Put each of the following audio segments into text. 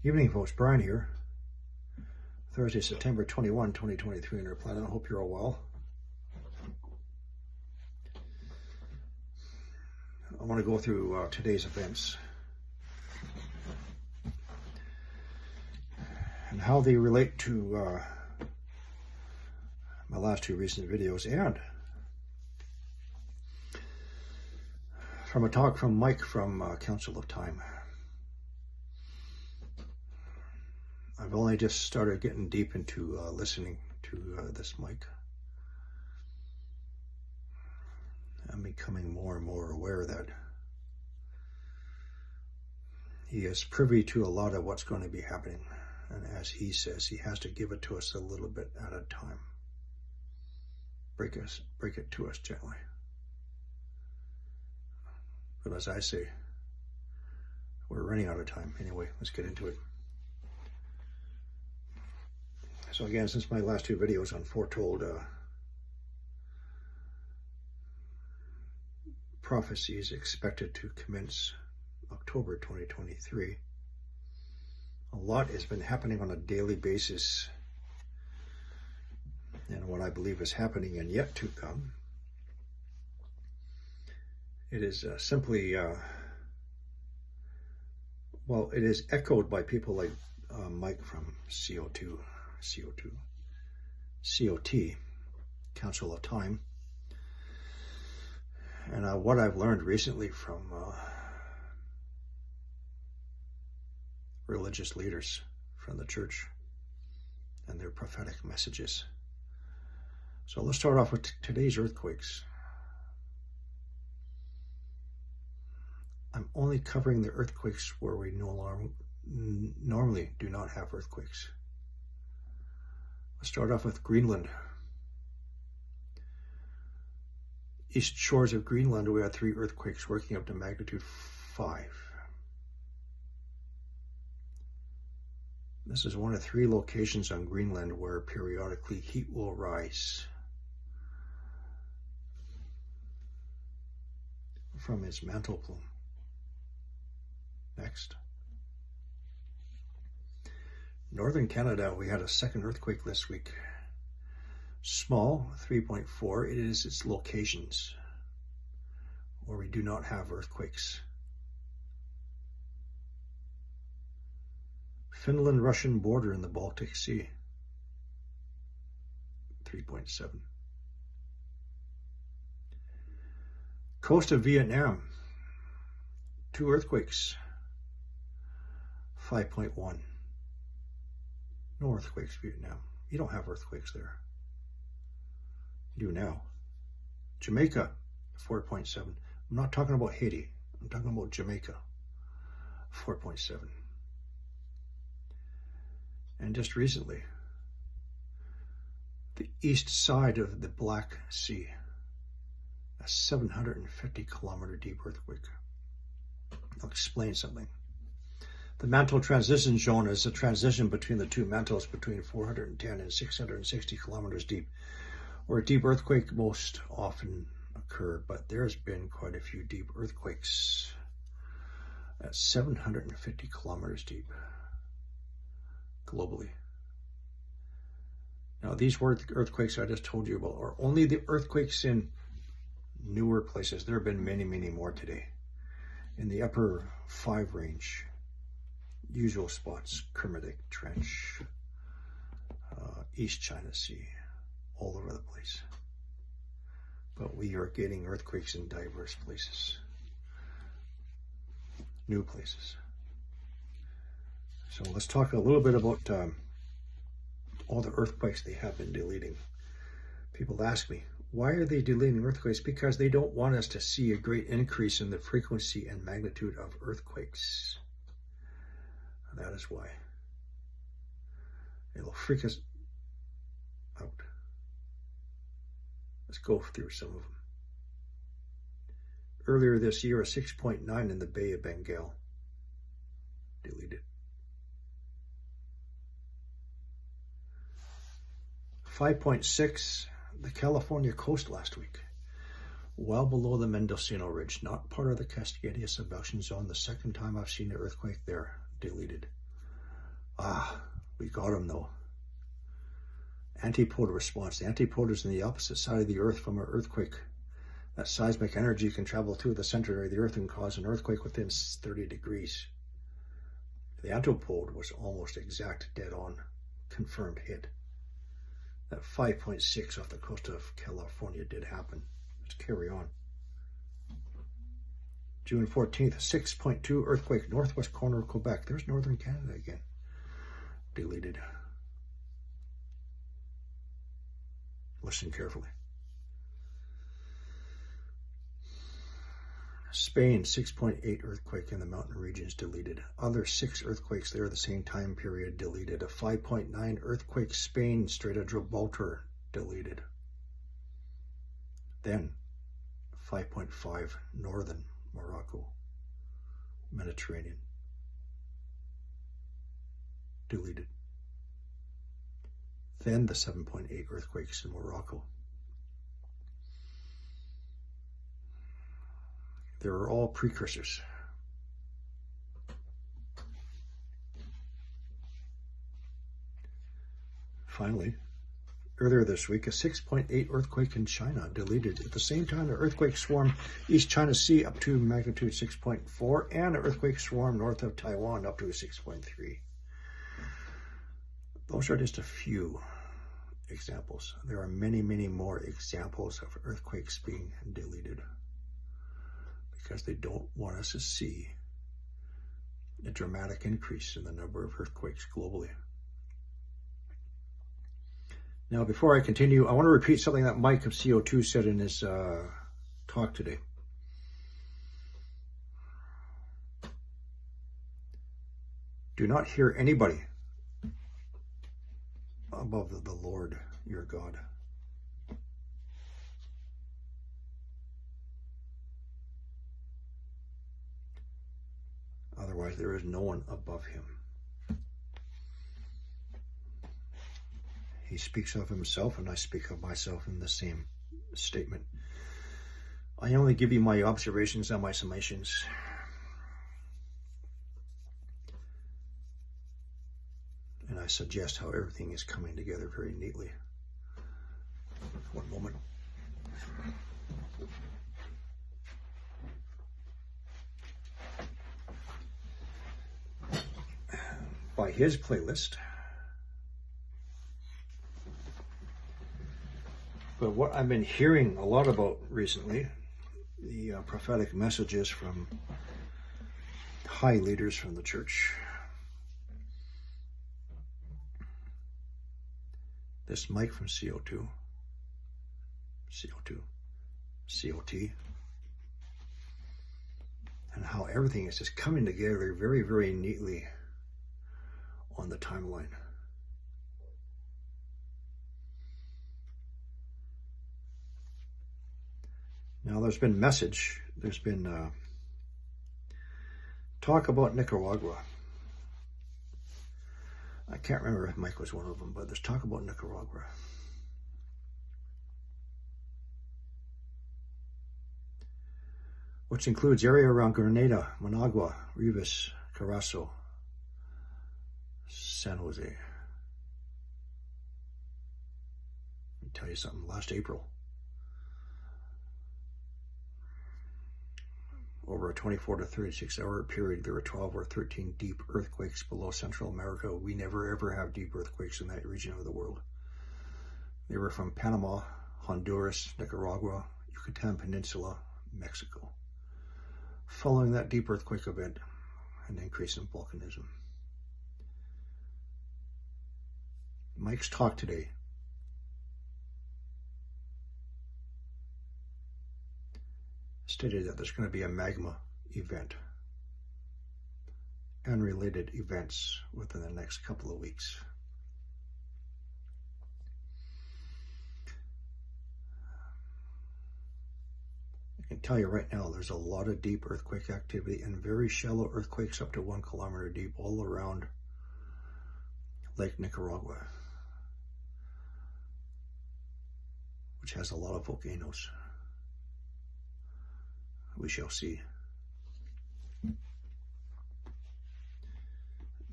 Evening, folks. Brian here. Thursday, September 21, 2023 in our planet. I hope you're all well. I want to go through today's events and how they relate to my last two recent videos, and from a talk from Mike from Council of Time. I've only just started getting deep into listening to this Mike. I'm becoming more and more aware that he is privy to a lot of what's going to be happening. And as he says, he has to give it to us a little bit at a time. Break it to us gently. But as I say, we're running out of time. Anyway, let's get into it. So again, since my last two videos on foretold prophecies expected to commence October 2023, a lot has been happening on a daily basis, and what I believe is happening and yet to come. It is simply, well, it is echoed by people like Mike from COT, Council of Time, and what I've learned recently from religious leaders from the church and their prophetic messages. So let's start off with today's earthquakes. I'm only covering the earthquakes where we normally do not have earthquakes. Let's start off with Greenland. East shores of Greenland, we had 3 earthquakes working up to magnitude 5. This is one of 3 locations on Greenland where periodically heat will rise from its mantle plume. Next. Northern Canada, we had a second earthquake this week. Small, 3.4. It is its locations where we do not have earthquakes. Finland-Russian border in the Baltic Sea, 3.7. Coast of Vietnam, 2 earthquakes, 5.1. No earthquakes, Vietnam. You don't have earthquakes there. You do now. Jamaica, 4.7. I'm not talking about Haiti. I'm talking about Jamaica, 4.7. And just recently, the east side of the Black Sea, a 750 kilometer deep earthquake. I'll explain something. The mantle transition zone is a transition between the 2 mantles between 410 and 660 kilometers deep, where a deep earthquake most often occur, but there's been quite a few deep earthquakes at 750 kilometers deep globally. Now, these earthquakes I just told you about are only the earthquakes in newer places. There have been many, many more today. In the upper 5 range, usual spots, Kermadec Trench, East China Sea, all over the place. But we are getting earthquakes in diverse places, new places. So let's talk a little bit about all the earthquakes they have been deleting. People ask me, why are they deleting earthquakes? Because they don't want us to see a great increase in the frequency and magnitude of earthquakes. And that is why. It'll freak us out. Let's go through some of them. Earlier this year, a 6.9 in the Bay of Bengal. Deleted. 5.6, the California coast last week. Well below the Mendocino Ridge, not part of the Cascadia subduction zone. The second time I've seen an earthquake there. Deleted. We got him though. Antipodal response. The antipode is on the opposite side of the Earth from an earthquake. That seismic energy can travel through the center of the Earth and cause an earthquake within 30 degrees. The antipode was almost exact, dead on, confirmed hit. That 5.6 off the coast of California did happen. Let's carry on. June 14th, 6.2 earthquake, northwest corner of Quebec. There's northern Canada again. Deleted. Listen carefully. Spain, 6.8 earthquake in the mountain regions, deleted. Other 6 earthquakes there the same time period, deleted. A 5.9 earthquake, Spain, Strait of Gibraltar, deleted. Then 5.5 northern Morocco, Mediterranean, deleted. Then the 7.8 earthquakes in Morocco. They were all precursors. Finally, earlier this week, a 6.8 earthquake in China, deleted. At the same time, an earthquake swarmed East China Sea up to magnitude 6.4, and an earthquake swarmed north of Taiwan up to 6.3. Those are just a few examples. There are many, many more examples of earthquakes being deleted because they don't want us to see a dramatic increase in the number of earthquakes globally. Now, before I continue, I want to repeat something that Mike of CO2 said in his talk today. Do not hear anybody above the Lord your God. Otherwise, there is no one above him. He speaks of himself, and I speak of myself in the same statement. I only give you my observations and my summations. And I suggest how everything is coming together very neatly. One moment. By his playlist. But what I've been hearing a lot about recently, the prophetic messages from high leaders from the church. This Mike from CO2, COT, and how everything is just coming together very, very neatly on the timeline. Now there's been talk about Nicaragua. I can't remember if Mike was one of them, but there's talk about Nicaragua. Which includes area around Grenada, Managua, Rivas, Carazo, San Jose. Let me tell you something, last April, over a 24 to 36 hour period, there were 12 or 13 deep earthquakes below Central America. We never ever have deep earthquakes in that region of the world. They were from Panama, Honduras, Nicaragua, Yucatan Peninsula, Mexico. Following that deep earthquake event, an increase in volcanism. Mike's talk today stated that there's going to be a magma event and related events within the next couple of weeks. I can tell you right now, there's a lot of deep earthquake activity and very shallow earthquakes up to 1 kilometer deep all around Lake Nicaragua, which has a lot of volcanoes. We shall see.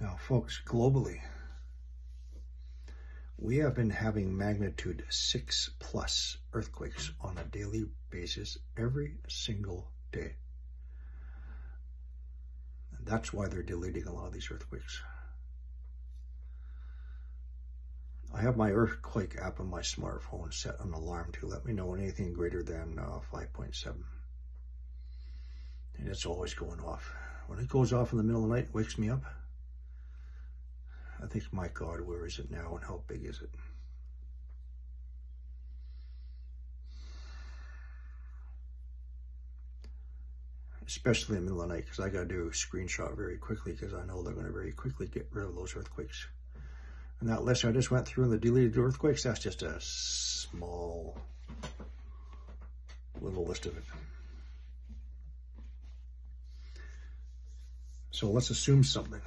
Now, folks, globally, we have been having magnitude 6+ earthquakes on a daily basis every single day. And that's why they're deleting a lot of these earthquakes. I have my earthquake app on my smartphone set an alarm to let me know anything greater than 5.7. And it's always going off. When it goes off in the middle of the night, it wakes me up. I think, my God, where is it now and how big is it? Especially in the middle of the night, because I got to do a screenshot very quickly because I know they're going to very quickly get rid of those earthquakes. And that list I just went through in the deleted earthquakes, that's just a small little list of it. So let's assume something.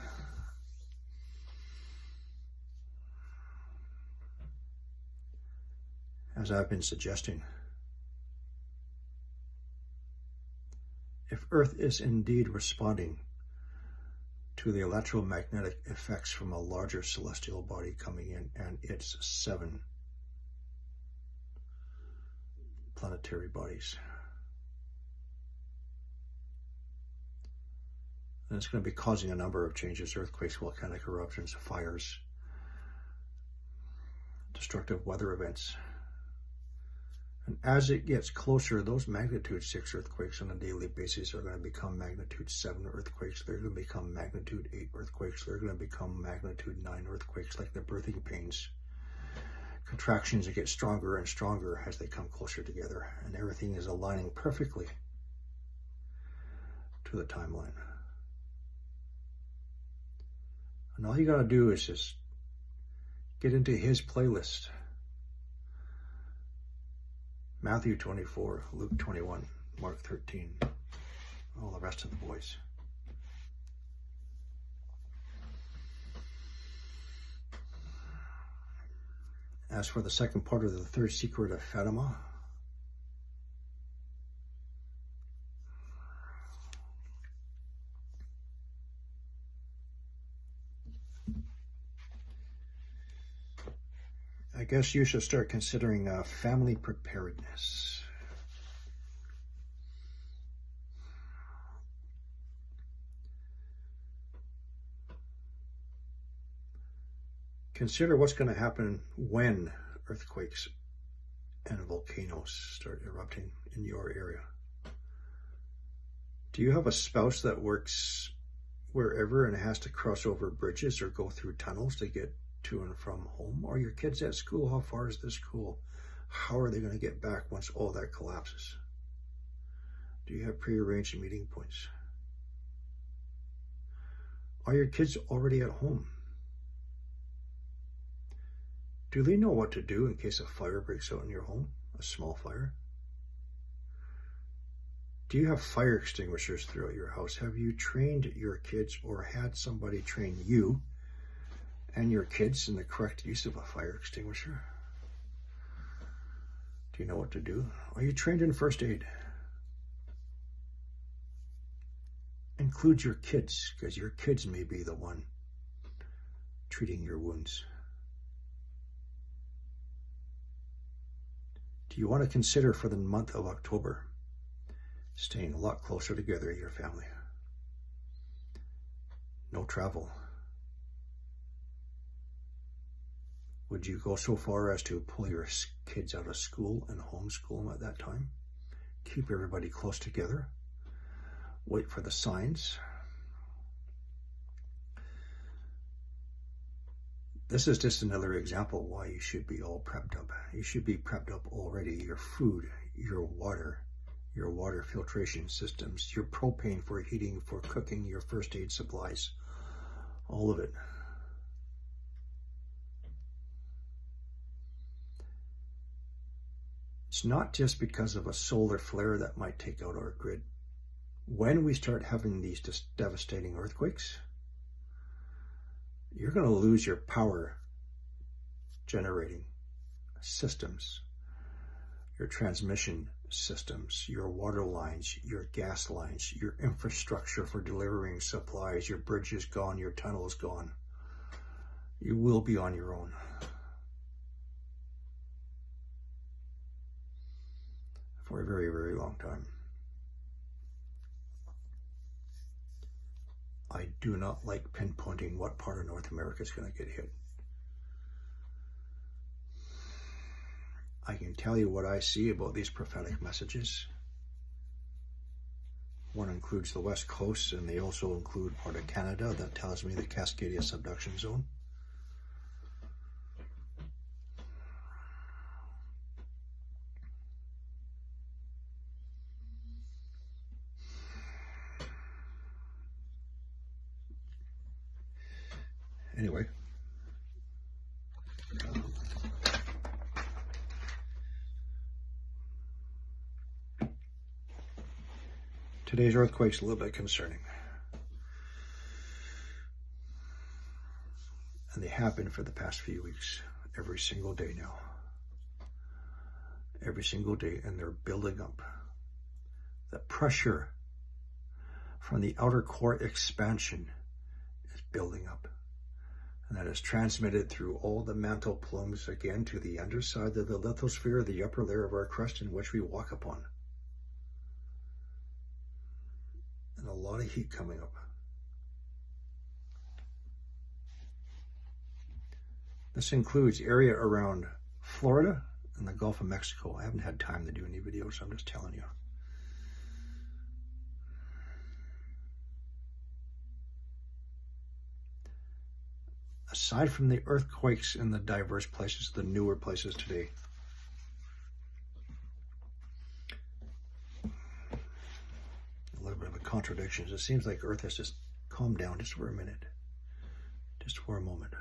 As I've been suggesting, if Earth is indeed responding to the electromagnetic effects from a larger celestial body coming in and its 7 planetary bodies, and it's going to be causing a number of changes: earthquakes, volcanic eruptions, fires, destructive weather events. And as it gets closer, those magnitude 6 earthquakes on a daily basis are going to become magnitude 7 earthquakes. They're going to become magnitude 8 earthquakes. They're going to become magnitude 9 earthquakes, like the birthing pains. Contractions that get stronger and stronger as they come closer together. And everything is aligning perfectly to the timeline. And all you got to do is just get into his playlist. Matthew 24, Luke 21, Mark 13, all the rest of the boys. As for the second part of the third secret of Fatima, I guess you should start considering family preparedness. Consider what's going to happen when earthquakes and volcanoes start erupting in your area. Do you have a spouse that works wherever and has to cross over bridges or go through tunnels to get to and from home? Or your kids at school? How far is the school? How are they going to get back once all that collapses? Do you have prearranged meeting points? Are your kids already at home? Do they know what to do in case a fire breaks out in your home, a small fire? Do you have fire extinguishers throughout your house? Have you trained your kids or had somebody train you and your kids in the correct use of a fire extinguisher? Do you know what to do? Are you trained in first aid? Include your kids, because your kids may be the one treating your wounds. Do you want to consider for the month of October staying a lot closer together, your family? No travel. Would you go so far as to pull your kids out of school and homeschool them at that time? Keep everybody close together. Wait for the signs. This is just another example why you should be all prepped up. You should be prepped up already. Your food, your water filtration systems, your propane for heating, for cooking, your first aid supplies, all of it. It's not just because of a solar flare that might take out our grid. When we start having these devastating earthquakes, you're going to lose your power generating systems, your transmission systems, your water lines, your gas lines, your infrastructure for delivering supplies, your bridge is gone, your tunnel is gone. You will be on your own. For a very, very long time. I do not like pinpointing what part of North America is going to get hit. I can tell you what I see about these prophetic messages. One includes the West Coast, and they also include part of Canada. That tells me the Cascadia subduction zone. Anyway. Today's earthquake's a little bit concerning. And they have been for the past few weeks, every single day now. Every single day, and they're building up. The pressure from the outer core expansion is building up. And that is transmitted through all the mantle plumes again to the underside of the lithosphere, the upper layer of our crust in which we walk upon. And a lot of heat coming up. This includes area around Florida and the Gulf of Mexico. I haven't had time to do any videos, so I'm just telling you. Aside from the earthquakes in the diverse places, the newer places today, a little bit of a contradiction. It seems like Earth has just calmed down just for a minute, just for a moment.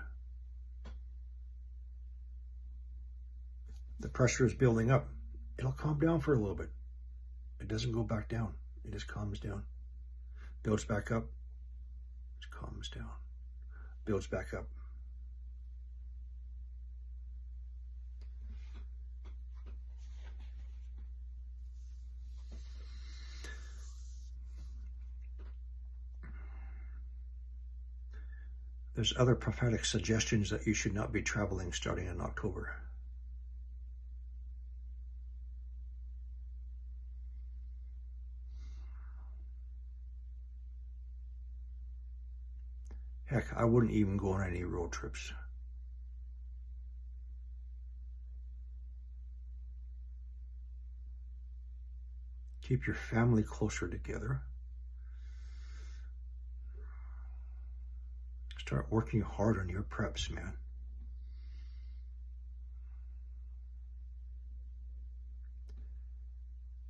The pressure is building up. It'll calm down for a little bit. It doesn't go back down. It just calms down. Builds back up. It calms down. Builds back up. There's other prophetic suggestions that you should not be traveling starting in October. Heck, I wouldn't even go on any road trips. Keep your family closer together. Start working hard on your preps, man.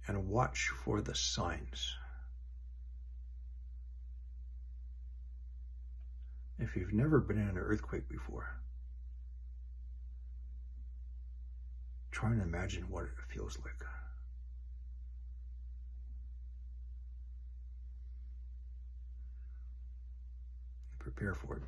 And watch for the signs. If you've never been in an earthquake before, try and imagine what it feels like. Prepare for it.